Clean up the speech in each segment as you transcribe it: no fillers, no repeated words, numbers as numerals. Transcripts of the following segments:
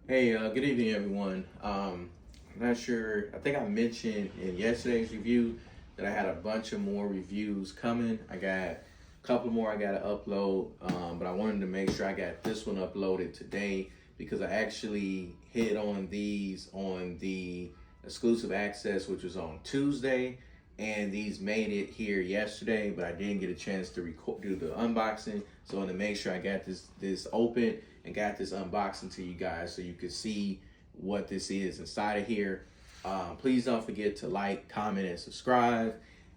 Hey, good evening, everyone. I'm not sure. I think I mentioned in yesterday's review that I had a bunch of more reviews coming. I got a couple more I got to upload, but I wanted to make sure I got this one uploaded today because I actually hit on these on the exclusive access, which was on Tuesday, and these made it here yesterday, but I didn't get a chance to do the unboxing. So I want to make sure I got this open and got this unboxing to you guys so you can see what this is inside of here. Please don't forget to like, comment, and subscribe.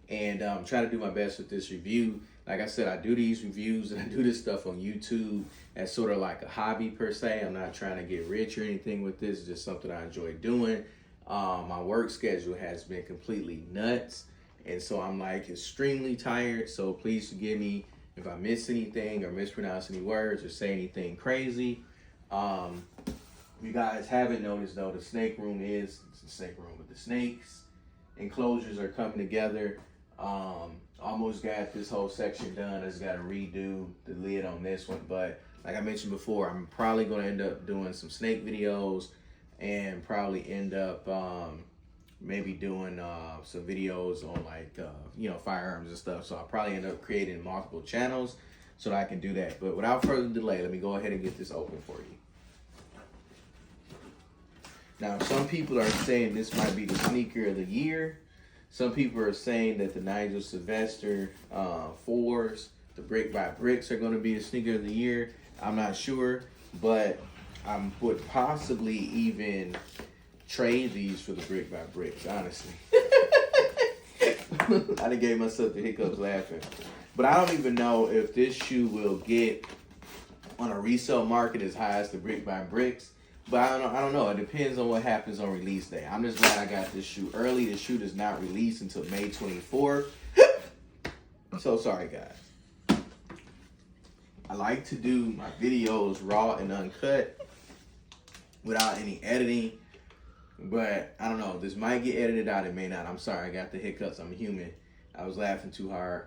And try to do my best with this review. Like I said, I do these reviews and I do this stuff on YouTube as sort of like a hobby per se. I'm not trying to get rich or anything with this. It's just something I enjoy doing. My work schedule has been completely nuts. And so I'm like extremely tired. So please forgive me if I miss anything or mispronounce any words or say anything crazy. You guys haven't noticed though, the snake room it's the snake room, but the snakes enclosures are coming together. Almost got this whole section done. I just got to redo the lid on this one. But like I mentioned before, I'm probably going to end up doing some snake videos and probably end up maybe doing some videos on like firearms and stuff. So I'll probably end up creating multiple channels so that I can do that. But without further delay, let me go ahead and get this open for you. Now, some people are saying this might be the sneaker of the year. Some people are saying that the Nigel Sylvester 4s, the Brick by Bricks, are going to be the sneaker of the year. I'm not sure, but I would possibly even trade these for the Brick by Bricks, honestly. I done gave myself the hiccups laughing. But I don't even know if this shoe will get on a resale market as high as the Brick by Bricks. But I don't know. It depends on what happens on release day. I'm just glad I got this shoe early. The shoe does not release until May 24th. I'm so sorry, guys. I like to do my videos raw and uncut without any editing. But I don't know. This might get edited out. It may not. I'm sorry. I got the hiccups. I'm human. I was laughing too hard.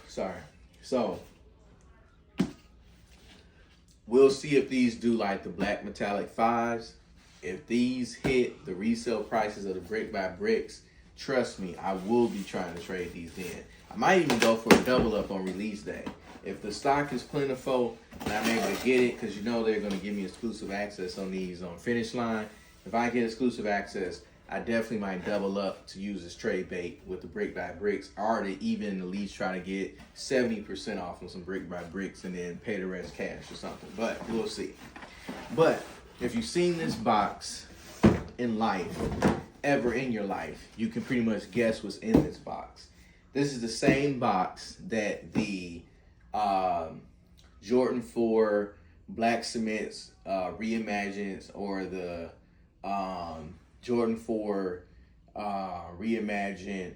Sorry. So we'll see if these do like the black metallic 5s. If these hit the resale prices of the Brick by Bricks, trust me, I will be trying to trade these in. I might even go for a double up on release day. If the stock is plentiful and I'm able to get it, because you know they're going to give me exclusive access on these on Finish Line. If I get exclusive access, I definitely might double up to use as trade bait with the Brick by Bricks, or to even at least try to get 70% off on some Brick by Bricks and then pay the rest cash or something. But we'll see. But if you've seen this box in life, ever in your life, you can pretty much guess what's in this box. This is the same box that the Jordan 4 Black Cements reimagined, or the Jordan 4 reimagined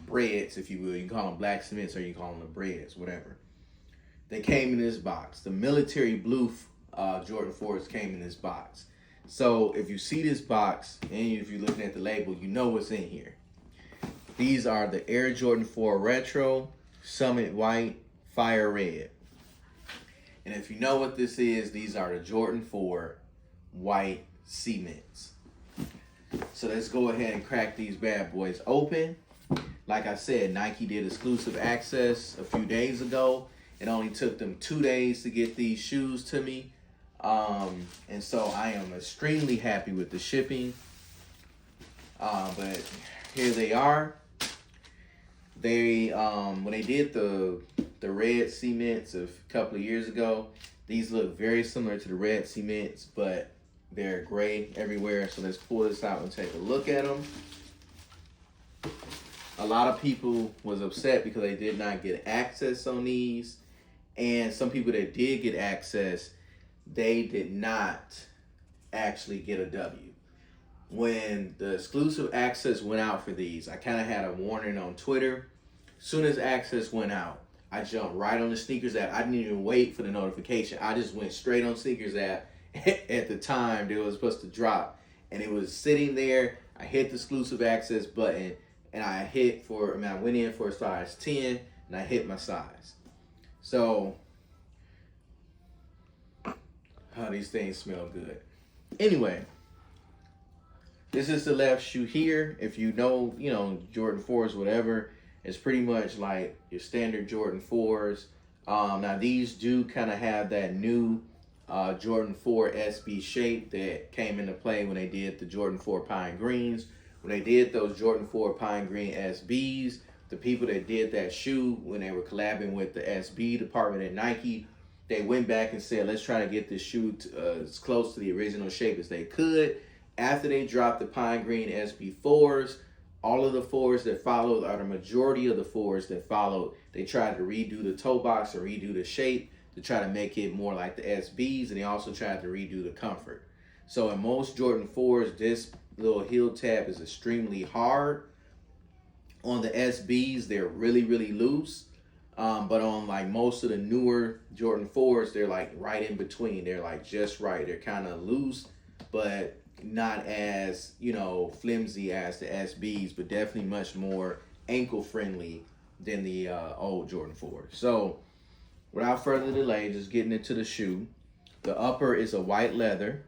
breads, if you will. You can call them Black Cements or you can call them the breads, whatever. They came in this box. The military blue Jordan 4s came in this box. So if you see this box and if you're looking at the label, you know what's in here. These are the Air Jordan 4 Retro, Summit White, Fire Red. And if you know what this is, these are the Jordan 4 White Cements. So let's go ahead and crack these bad boys open. Like I said, Nike did exclusive access a few days ago. It only took them 2 days to get these shoes to me. And so I am extremely happy with the shipping. But here they are. They when they did the red cements a couple of years ago, these look very similar to the red cements, but they're gray everywhere. So let's pull this out and take a look at them. A lot of people was upset because they did not get access on these. And some people that did get access, they did not actually get a W. When the exclusive access went out for these, I kind of had a warning on Twitter. As soon as access went out, I jumped right on the Sneakers app. I didn't even wait for the notification. I just went straight on Sneakers app at the time they was supposed to drop. And it was sitting there. I hit the exclusive access button and I went in for a size 10. and I hit my size. So, these things smell good. Anyway, this is the left shoe here. If you know, Jordan 4s, whatever, it's pretty much like your standard Jordan 4s. Now these do kind of have that new Jordan 4 SB shape that came into play when they did the Jordan 4 Pine Greens. When they did those Jordan 4 Pine Green SBs, the people that did that shoe, when they were collabing with the SB department at Nike, they went back and said, let's try to get this shoe as close to the original shape as they could. After they dropped the Pine Green SB4s, all of the 4s that followed, or the majority of the 4s that followed, they tried to redo the toe box or redo the shape to try to make it more like the SBs, and they also tried to redo the comfort. So in most Jordan 4s, this little heel tab is extremely hard. On the SBs, they're really, really loose. But on like most of the newer Jordan 4s, they're like right in between. They're like just right. They're kind of loose, but not as, flimsy as the SBs, but definitely much more ankle friendly than the old Jordan 4. So without further delay, just getting into the shoe. The upper is a white leather.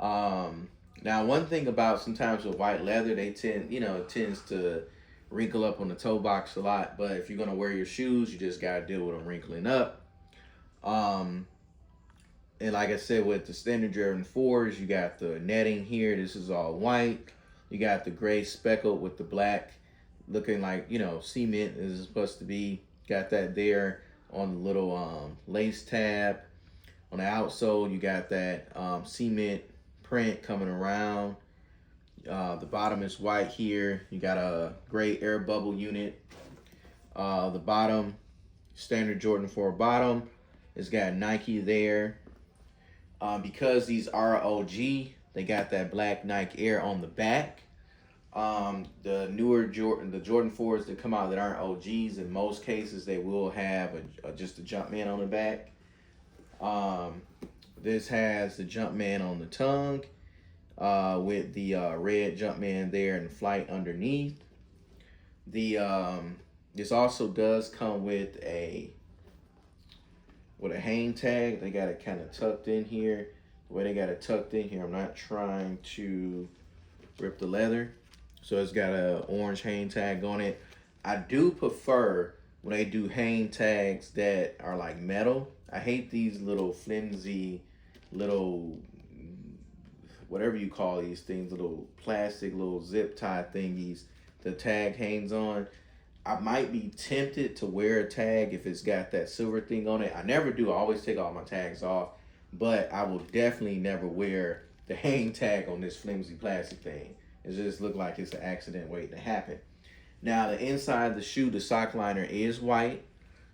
Now one thing about sometimes with white leather, they it tends to wrinkle up on the toe box a lot, but if you're gonna wear your shoes, you just gotta deal with them wrinkling up. And like I said, with the standard Jordan 4s, you got the netting here. This is all white. You got the gray speckled with the black, looking like, cement is supposed to be. Got that there on the little lace tab. On the outsole, you got that cement print coming around. The bottom is white here. You got a gray air bubble unit. The bottom, standard Jordan 4 bottom, it's got Nike there. Because these are OG, they got that black Nike Air on the back. The newer Jordan 4s that come out that aren't OGs, in most cases they will have just a Jumpman on the back. This has the Jumpman on the tongue, with the red Jumpman there and flight underneath. This also does come with a hang tag. They got it kind of tucked in here. The way they got it tucked in here, I'm not trying to rip the leather. So it's got a orange hang tag on it. I do prefer when they do hang tags that are like metal. I hate these little flimsy, little, whatever you call these things, little plastic, little zip tie thingies the tag hangs on. I might be tempted to wear a tag if it's got that silver thing on it. I never do. I always take all my tags off. But I will definitely never wear the hang tag on this flimsy plastic thing. It just looks like it's an accident waiting to happen. Now, the inside of the shoe, the sock liner is white.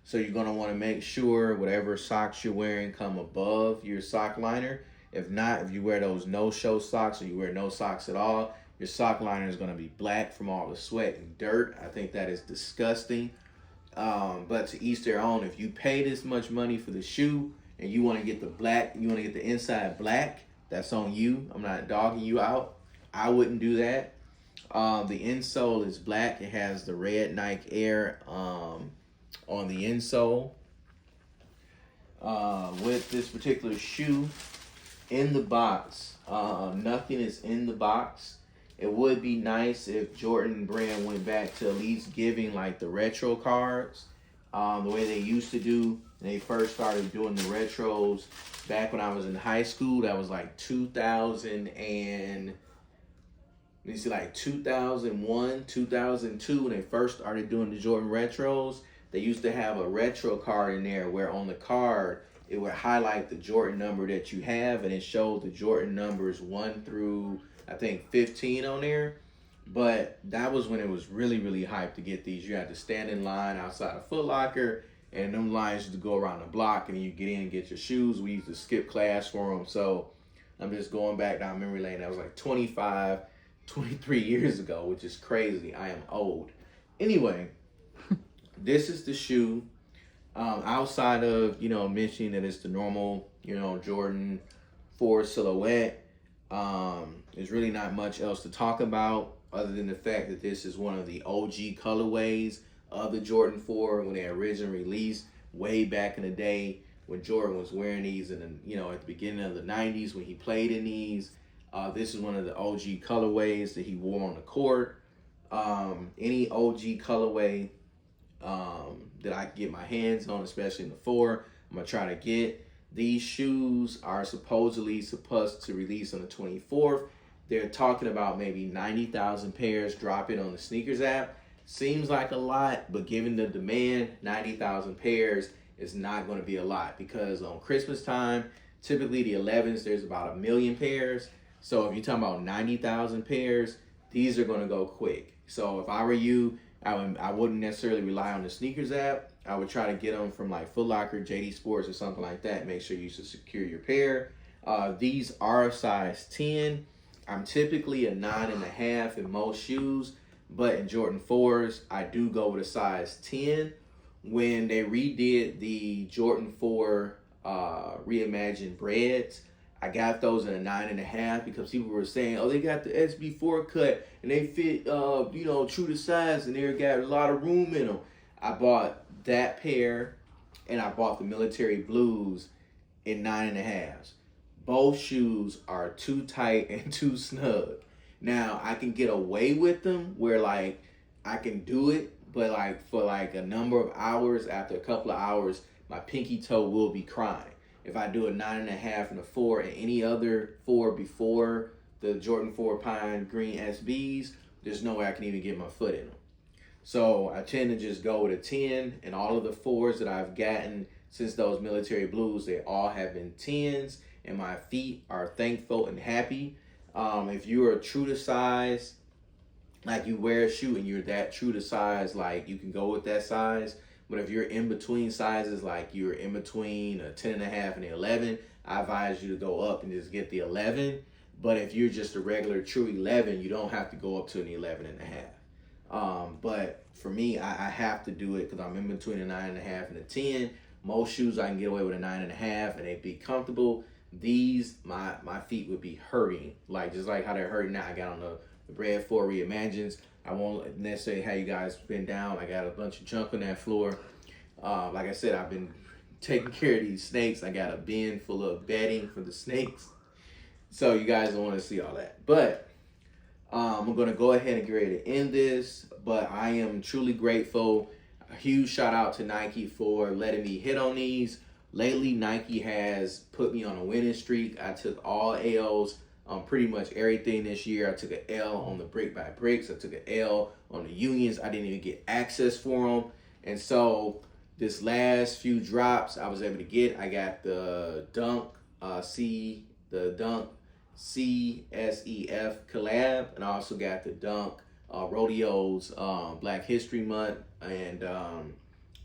So you're going to want to make sure whatever socks you're wearing come above your sock liner. If not, if you wear those no-show socks or you wear no socks at all, your sock liner is going to be black from all the sweat and dirt. I think that is disgusting. But to each their own. If you pay this much money for the shoe and you want to get the black, you want to get the inside black, that's on you. I'm not dogging you out. I wouldn't do that. The insole is black. It has the red Nike Air on the insole. With this particular shoe, in the box, nothing is in the box. It would be nice if Jordan brand went back to at least giving like the retro cards, the way they used to do. They first started doing the retros back when I was in high school. That was like 2001, 2002, when they first started doing the Jordan retros. They used to have a retro card in there where on the card it would highlight the Jordan number that you have, and it showed the Jordan numbers 1 through I think 15 on there. But that was when it was really, really hyped to get these. You had to stand in line outside of Foot Locker, and them lines used to go around the block, and then you get in and get your shoes. We used to skip class for them. So I'm just going back down memory lane. That was like 25, 23 years ago, which is crazy. I am old. Anyway, this is the shoe. Outside of, mentioning that it's the normal, Jordan 4 silhouette, there's really not much else to talk about other than the fact that this is one of the OG colorways of the Jordan 4 when they originally released way back in the day when Jordan was wearing these, and at the beginning of the 90s when he played in these. This is one of the OG colorways that he wore on the court. Any OG colorway that I can get my hands on, especially in the 4, I'm gonna try to get. These shoes are supposedly supposed to release on the 24th. They're talking about maybe 90,000 pairs dropping on the sneakers app. Seems like a lot, but given the demand, 90,000 pairs is not going to be a lot, because on Christmas time, typically the 11s, there's about 1 million pairs. So if you're talking about 90,000 pairs, these are going to go quick. So if I were you, I wouldn't necessarily rely on the sneakers app. I would try to get them from like Foot Locker, JD Sports, or something like that. Make sure you secure your pair. These are a size 10. I'm typically a 9.5 in most shoes, but in Jordan 4s, I do go with a size 10. When they redid the Jordan 4 reimagined breads, I got those in a 9.5 because people were saying, oh, they got the SB4 cut and they fit, true to size, and they got a lot of room in them. I bought that pair, and I bought the military blues in 9.5s. Both shoes are too tight and too snug. Now, I can get away with them where like I can do it, but like for like a number of hours, after a couple of hours, my pinky toe will be crying. If I do a 9.5 and a 4 and any other 4 before the Jordan 4 Pine Green SBs, there's no way I can even get my foot in them. So I tend to just go with a 10, and all of the 4s that I've gotten since those military blues, they all have been 10s, and my feet are thankful and happy. If you are true to size, like you wear a shoe and you're that true to size, like you can go with that size. But if you're in between sizes, like you're in between a 10.5 and an 11, I advise you to go up and just get the 11. But if you're just a regular true 11, you don't have to go up to an 11.5. But for me, I have to do it because I'm in between a 9.5 and a 10. Most shoes I can get away with a 9.5 and they'd be comfortable. These, my feet would be hurting, like just like how they're hurting now. I got on the Bread 4 Reimagines. I won't necessarily have you guys been down. I got a bunch of junk on that floor. Like I said, I've been taking care of these snakes. I got a bin full of bedding for the snakes. So you guys don't want to see all that. But I'm going to go ahead and get ready to end this. But I am truly grateful. A huge shout out to Nike for letting me hit on these. Lately, Nike has put me on a winning streak. I took all L's on pretty much everything this year. I took an L on the Brick by Bricks. I took an L on the Unions. I didn't even get access for them. And so this last few drops I was able to get. I got the Dunk CSEF collab, and I also got the Dunk Rodeo's Black History Month, and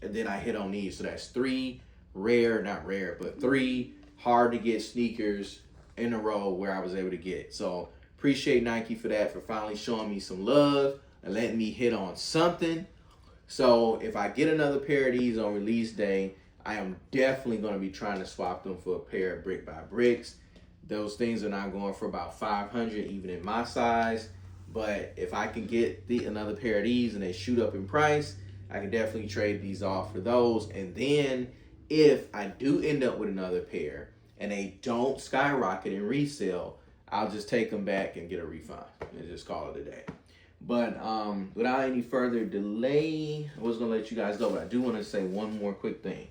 then I hit on these. So that's 3 3 hard to get sneakers in a row where I was able to get. So appreciate Nike for that, for finally showing me some love and letting me hit on something. So if I get another pair of these on release day, I am definitely going to be trying to swap them for a pair of Brick by Bricks. Those things are not going for about $500 even in my size. But if I can get another pair of these and they shoot up in price, I can definitely trade these off for those. And then if I do end up with another pair and they don't skyrocket in resale, I'll just take them back and get a refund and just call it a day. But without any further delay, I was going to let you guys go, but I do want to say one more quick thing.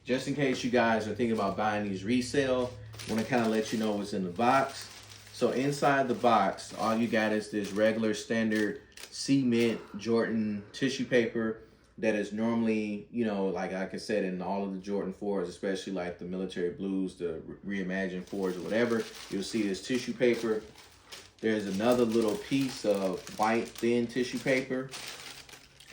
Just in case you guys are thinking about buying these resale, I want to kind of let you know what's in the box. So inside the box, all you got is this regular standard cement Jordan tissue paper that is normally, like I said, in all of the Jordan 4s, especially like the military blues, the reimagined 4s or whatever, you'll see this tissue paper. There's another little piece of white thin tissue paper.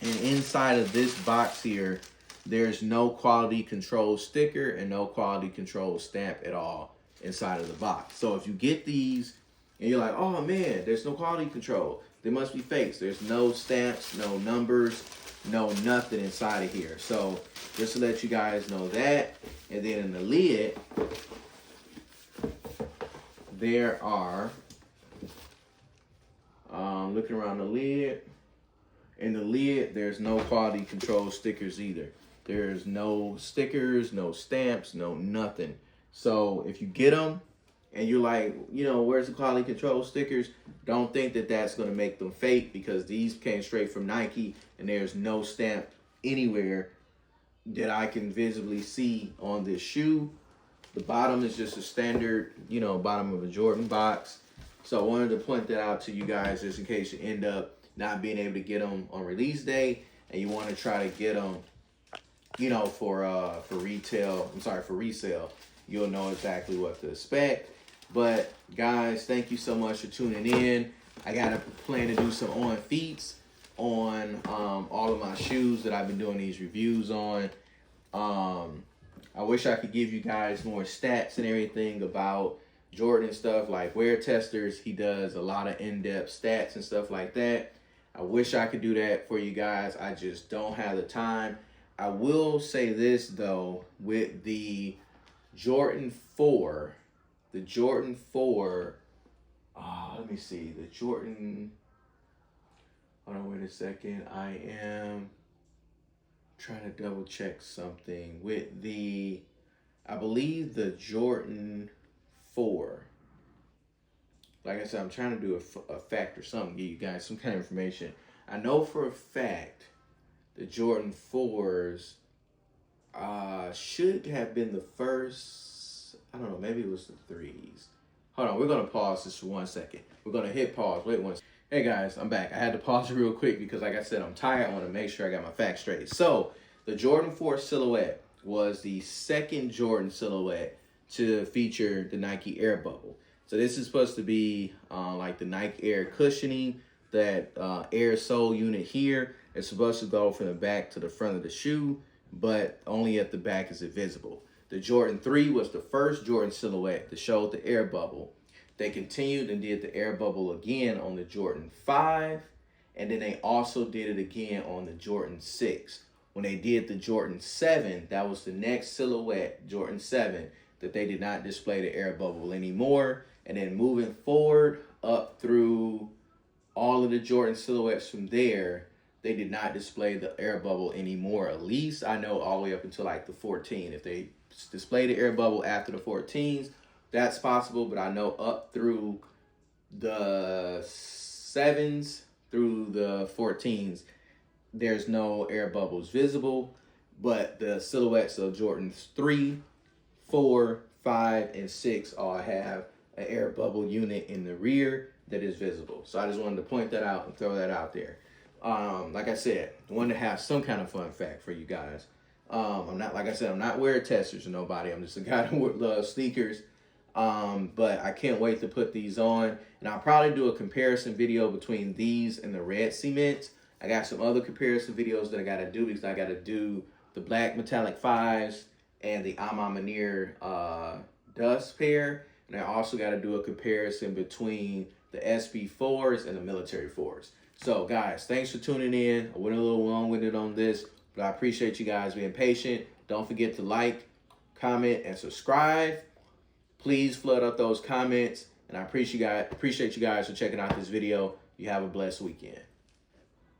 And inside of this box here, there's no quality control sticker and no quality control stamp at all inside of the box. So if you get these and you're like, oh man, there's no quality control, they must be fakes. There's no stamps, no numbers, no nothing inside of here. So just to let you guys know that. And then in the lid, there are, looking around the lid, In the lid, there's no quality control stickers either. There's no stickers, no stamps, no nothing. So if you get them and you're like, you know, where's the quality control stickers? Don't think that that's going to make them fake, because these came straight from Nike and there's no stamp anywhere that I can visibly see on this shoe. The bottom is just a standard, you know, bottom of a Jordan box. So I wanted to point that out to you guys just in case you end up not being able to get them on release day and you want to try to get them, you know, for resale. You'll know exactly what to expect. But guys, thank you so much for tuning in. I got a plan to do some on feats on all of my shoes that I've been doing these reviews on. I wish I could give you guys more stats and everything about Jordan and stuff, like Wear Testers. He does a lot of in-depth stats and stuff like that. I wish I could do that for you guys. I just don't have the time. I will say this though, with the Jordan 4, let me see, the Jordan, hold on, wait a second. I am trying to double check something. With the, I believe the Jordan 4, like I said, I'm trying to do a fact or something, give you guys some kind of information. I know for a fact the Jordan 4s should have been the first, I don't know, maybe it was the 3s. Hold on, we're going to pause this for 1 second. We're going to hit pause. Wait 1 second. Hey guys, I'm back. I had to pause real quick because, like I said, I'm tired. I want to make sure I got my facts straight. So, the Jordan 4 silhouette was the second Jordan silhouette to feature the Nike Air Bubble. So, this is supposed to be like the Nike Air cushioning. That air sole unit here is supposed to go from the back to the front of the shoe, but only at the back is it visible. The Jordan 3 was the first Jordan silhouette to show the air bubble. They continued and did the air bubble again on the Jordan 5, and then they also did it again on the Jordan 6. When they did the Jordan 7, that was the next silhouette, Jordan 7, that they did not display the air bubble anymore. And then moving forward up through all of the Jordan silhouettes from there, they did not display the air bubble anymore. At least I know all the way up until like the 14. If they display the air bubble after the 14s, that's possible, but I know up through the 7s through the 14s, there's no air bubbles visible, but the silhouettes of Jordans 3, 4, 5, and 6 all have an air bubble unit in the rear that is visible. So I just wanted to point that out and throw that out there. Like I said, I wanted to have some kind of fun fact for you guys. I'm not, like I said, I'm not Wear Testers to nobody. I'm just a guy who loves sneakers. But I can't wait to put these on, and I'll probably do a comparison video between these and the red cements. I got some other comparison videos that I got to do, because I got to do the black metallic 5s and the Manir dust pair, and I also got to do a comparison between the SB4s and the military 4s. So guys, thanks for tuning in. I went a little long-winded on this, but I appreciate you guys being patient. Don't forget to like, comment, and subscribe. Please flood up those comments, and I appreciate you guys for checking out this video. You have a blessed weekend.